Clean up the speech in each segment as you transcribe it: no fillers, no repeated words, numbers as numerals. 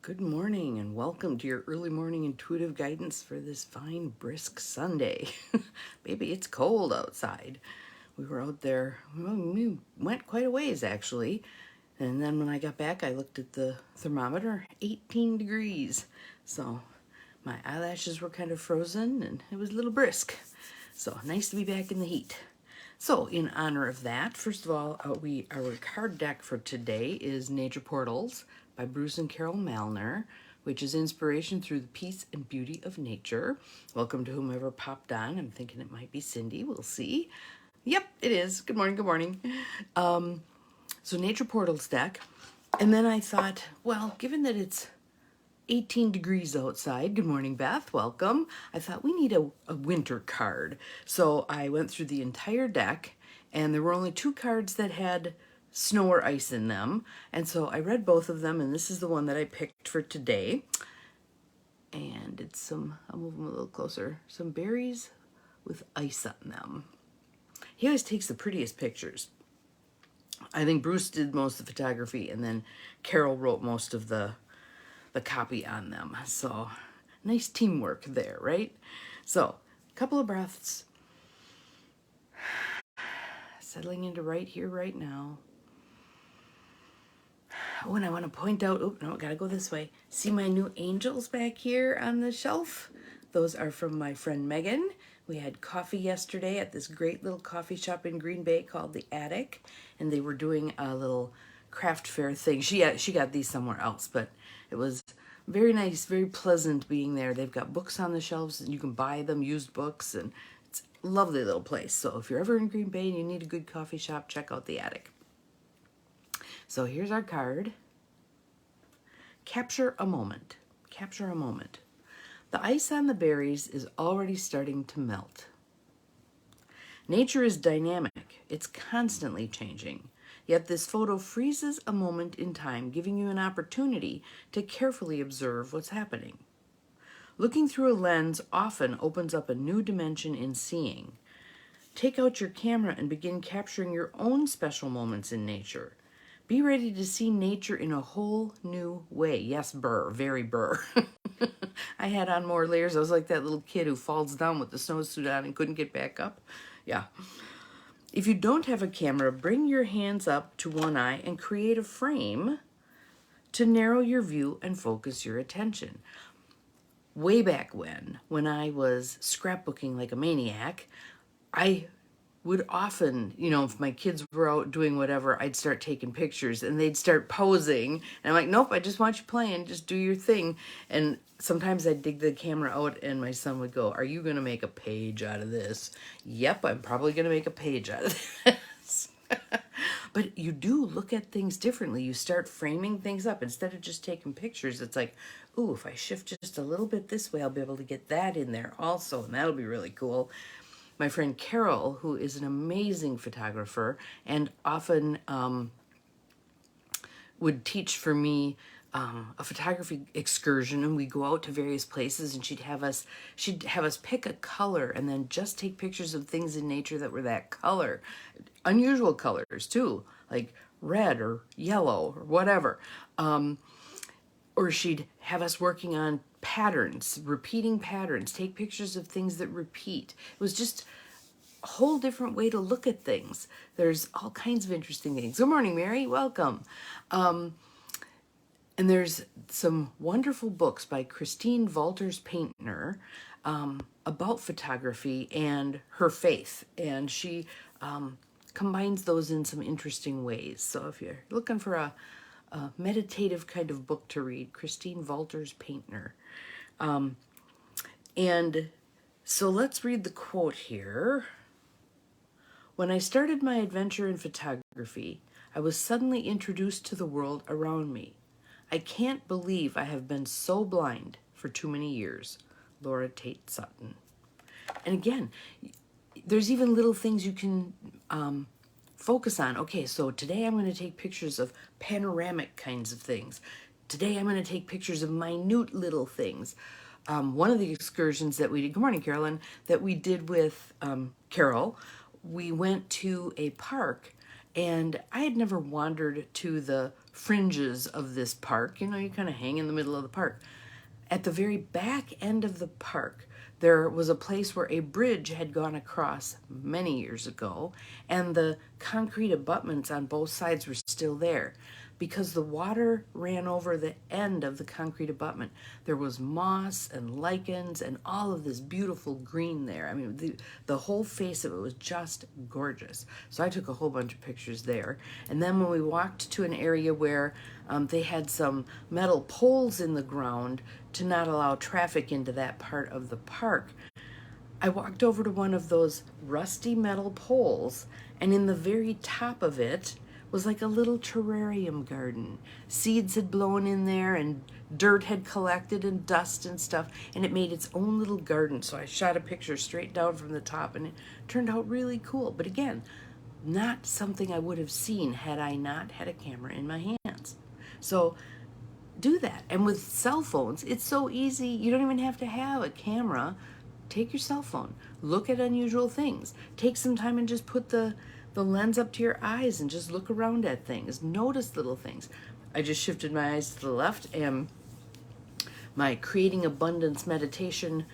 Good morning and welcome to your early morning intuitive guidance for this fine, brisk Sunday. Baby, it's cold outside. We were out there, well, we went quite a ways actually. And then when I got back, I looked at the thermometer, 18 degrees. So my eyelashes were kind of frozen and it was a little brisk. So nice to be back in the heat. So in honor of that, first of all, our card deck for today is Nature Portals by Bruce and Carol Malner, which is inspiration through the peace and beauty of nature. Welcome to whomever popped on. I'm thinking it might be Cindy. We'll see. Yep, it is. Good morning, good morning. So Nature Portals deck. And then I thought, well, given that it's 18 degrees outside. Good morning, Beth. Welcome. I thought we need a winter card. So I went through the entire deck, and there were only 2 cards that had snow or ice in them. And so I read both of them, and this is the one that I picked for today. And it's I'll move them a little closer, some berries with ice on them. He always takes the prettiest pictures. I think Bruce did most of the photography, and then Carol wrote most of the copy on them. So nice teamwork there, right? So a couple of breaths, settling into right here, right now. Oh, and I want to point out, oh, no, I gotta go this way. See my new angels back here on the shelf? Those are from my friend Megan. We had coffee yesterday at this great little coffee shop in Green Bay called The Attic, and they were doing a little craft fair thing. She got these somewhere else, but it was very nice, very pleasant being there. They've got books on the shelves, and you can buy them, used books, and it's a lovely little place. So if you're ever in Green Bay and you need a good coffee shop, check out The Attic. So here's our card. Capture a moment. Capture a moment. The ice on the berries is already starting to melt. Nature is dynamic. It's constantly changing. Yet this photo freezes a moment in time, giving you an opportunity to carefully observe what's happening. Looking through a lens often opens up a new dimension in seeing. Take out your camera and begin capturing your own special moments in nature. Be ready to see nature in a whole new way. Yes, burr, very burr. I had on more layers. I was like that little kid who falls down with the snowsuit on and couldn't get back up. Yeah. If you don't have a camera, bring your hands up to one eye and create a frame to narrow your view and focus your attention. Way back when I was scrapbooking like a maniac, I would often, if my kids were out doing whatever, I'd start taking pictures and they'd start posing. And I'm like, nope, I just want you playing. Just do your thing. And sometimes I'd dig the camera out and my son would go, are you going to make a page out of this? Yep, I'm probably going to make a page out of this. But you do look at things differently. You start framing things up. Instead of just taking pictures, it's like, ooh, if I shift just a little bit this way, I'll be able to get that in there also. And that'll be really cool. My friend Carol, who is an amazing photographer and often would teach for me a photography excursion, and we go out to various places, and she'd have us pick a color and then just take pictures of things in nature that were that color. Unusual colors too, like red or yellow or whatever. Or she'd have us working on patterns, repeating patterns, take pictures of things that repeat. It was just a whole different way to look at things. There's all kinds of interesting things. Good morning, Mary. Welcome. And there's some wonderful books by Christine Walters-Paintner about photography and her faith. And she combines those in some interesting ways. So if you're looking for a meditative kind of book to read, Christine Walters-Paintner. And so let's read the quote here. When I started my adventure in photography, I was suddenly introduced to the world around me. I can't believe I have been so blind for too many years. Laura Tate Sutton. And again, there's even little things you can focus on. Okay, so today I'm going to take pictures of panoramic kinds of things. Today I'm going to take pictures of minute little things. One of the excursions that we did, good morning, Carolyn, that we did with Carol, we went to a park, and I had never wandered to the fringes of this park. You know, you kind of hang in the middle of the park. At the very back end of the park, there was a place where a bridge had gone across many years ago, and the concrete abutments on both sides were still there. Because the water ran over the end of the concrete abutment, there was moss and lichens and all of this beautiful green there. I mean, the whole face of it was just gorgeous. So I took a whole bunch of pictures there. And then when we walked to an area where they had some metal poles in the ground to not allow traffic into that part of the park, I walked over to one of those rusty metal poles, and in the very top of it was like a little terrarium garden. Seeds had blown in there and dirt had collected and dust and stuff, and it made its own little garden. So I shot a picture straight down from the top, and it turned out really cool. But again, not something I would have seen had I not had a camera in my hands. So do that. And with cell phones, it's so easy. You don't even have to have a camera. Take your cell phone, look at unusual things, take some time and just put the lens up to your eyes and just look around at things, notice little things. I just shifted my eyes to the left, and my Creating Abundance meditation,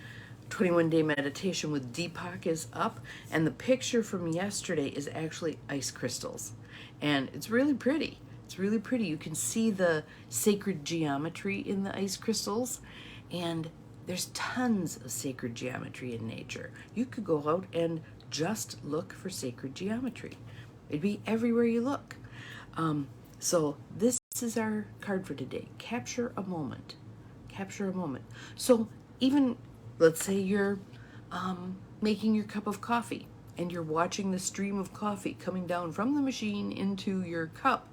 21-day meditation with Deepak is up, and the picture from yesterday is actually ice crystals, and it's really pretty. It's really pretty. You can see the sacred geometry in the ice crystals, and there's tons of sacred geometry in nature. You could go out and just look for sacred geometry. It'd be everywhere you look. So this is our card for today. Capture a moment. Capture a moment. So even, let's say you're making your cup of coffee and you're watching the stream of coffee coming down from the machine into your cup.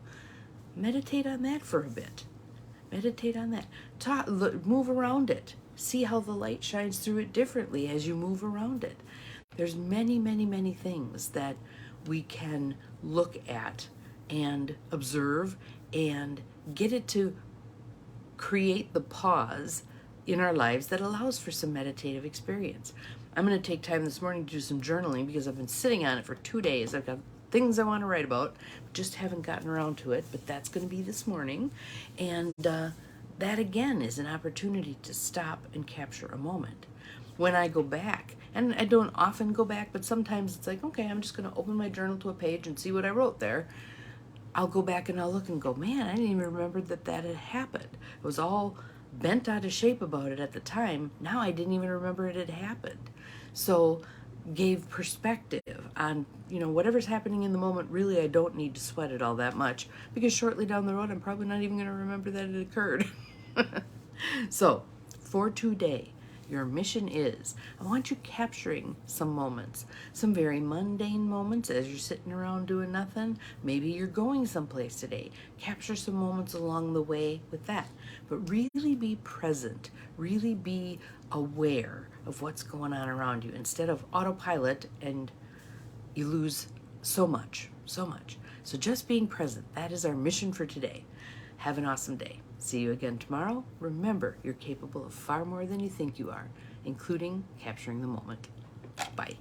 Meditate on that for a bit. Meditate on that. Move around it. See how the light shines through it differently as you move around it. There's many, many, many things that we can look at and observe and get it to create the pause in our lives that allows for some meditative experience. I'm going to take time this morning to do some journaling because I've been sitting on it for 2 days. I've got things I want to write about, just haven't gotten around to it, but that's going to be this morning. And that again is an opportunity to stop and capture a moment. When I go back, and I don't often go back, but sometimes it's like, okay, I'm just going to open my journal to a page and see what I wrote there. I'll go back and I'll look and go, man, I didn't even remember that had happened. It was all bent out of shape about it at the time. Now I didn't even remember it had happened. So gave perspective on, whatever's happening in the moment. Really, I don't need to sweat it all that much, because shortly down the road, I'm probably not even going to remember that it occurred. So for today, your mission is, I want you capturing some moments, some very mundane moments as you're sitting around doing nothing. Maybe you're going someplace today. Capture some moments along the way with that. But really be present. Really be aware of what's going on around you instead of autopilot, and you lose so much, so much. So just being present, that is our mission for today. Have an awesome day. See you again tomorrow. Remember, you're capable of far more than you think you are, including capturing the moment. Bye.